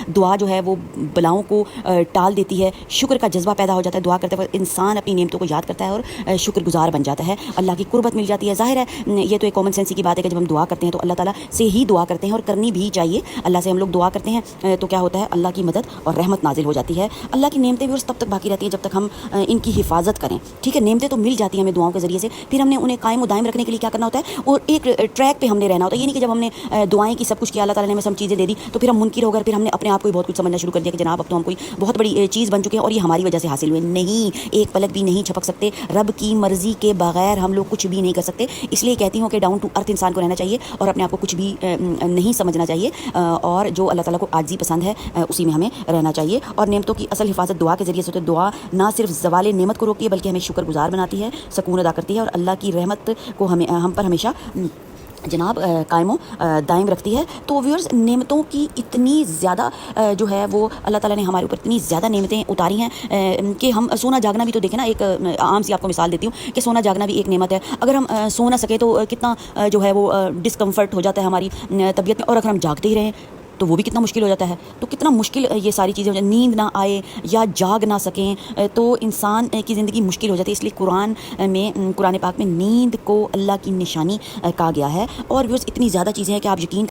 دعا جو ہے وہ بلاؤں کو ٹال دیتی ہے، شکر کا جذبہ پیدا ہو جاتا ہے، دعا کرتے وقت انسان اپنی نعمتوں کو یاد کرتا ہے اور شکر گزار بن جاتا ہے، اللہ کی قربت مل جاتی ہے۔ ظاہر ہے یہ تو ایک کامن سینس کی بات ہے کہ جب ہم دعا کرتے ہیں تو اللہ تعالیٰ سے ہی دعا کرتے ہیں، اور کرنی بھی چاہیے۔ اللہ سے ہم لوگ دعا کرتے ہیں تو کیا ہوتا ہے، اللہ کی مدد اور رحمت نازل ہو جاتی ہے۔ اللہ کی نعمتیں بھی تب تک باقی رہتی ہیں جب تک ہم ان کی حفاظت کریں، ٹھیک ہے۔ نعمتیں تو مل جاتی ہیں ہمیں دعاؤں کے ذریعے سے، پھر ہم نے انہیں قائم و دائم رکھنے کے لیے کیا کرنا ہوتا ہے، اور ایک ٹریک پہ ہم نے رہنا ہوتا ہے۔ یہ نہیں کہ جب ہم نے دعائیں کی، سب کچھ کیا، اللہ تعالیٰ نے ہمیں سب چیزیں دے دی تو پھر ہم منکر ہو گئے، پھر ہم نے اپنے آپ کو بہت کچھ سمجھنا شروع کر دیا کہ جناب اب تو ہم کوئی بہت بڑی چیز بن چکے ہیں اور یہ ہماری وجہ سے حاصل ہوئے۔ نہیں، ایک پلک بھی نہیں چھپک سکتے، رب کی مرضی کے بغیر ہم لوگ کچھ بھی نہیں کر سکتے۔ اس لیے کہتی ہوں کہ ڈاؤن ٹو ارتھ انسان کو رہنا چاہیے اور اپنے آپ کو کچھ بھی نہیں سمجھنا چاہیے، اور جو اللہ تعالیٰ کو عاجزی پسند ہے اسی میں ہمیں رہنا چاہیے۔ اور نعمتوں کی اصل حفاظت دعا کے ذریعے سے ہوتی ہے۔ دعا نہ صرف زوال نعمت کو روکتی ہے بلکہ ہمیں شکر گزار بناتی ہے، سکون ادا کرتی ہے، اور اللہ کی رحمت کو ہم پر ہمیشہ جناب قائم و دائم رکھتی ہے۔ تو ویورز، نعمتوں کی اتنی زیادہ جو ہے وہ اللہ تعالیٰ نے ہمارے اوپر اتنی زیادہ نعمتیں اتاری ہیں کہ ہم سونا جاگنا بھی تو دیکھیں نا، ایک عام سی آپ کو مثال دیتی ہوں کہ سونا جاگنا بھی ایک نعمت ہے۔ اگر ہم سو نہ سکے تو کتنا جو ہے وہ ڈسکمفرٹ ہو جاتا ہے ہماری طبیعت میں، اور اگر ہم جاگتے ہی رہیں تو وہ بھی کتنا مشکل ہو جاتا ہے۔ تو کتنا مشکل یہ ساری چیزیں ہو جائیں، نیند نہ آئے یا جاگ نہ سکیں تو انسان کی زندگی مشکل ہو جاتی ہے۔ اس لیے قرآن پاک میں نیند کو اللہ کی نشانی کہا گیا ہے۔ اور ویورز، اتنی زیادہ چیزیں ہیں کہ آپ یقین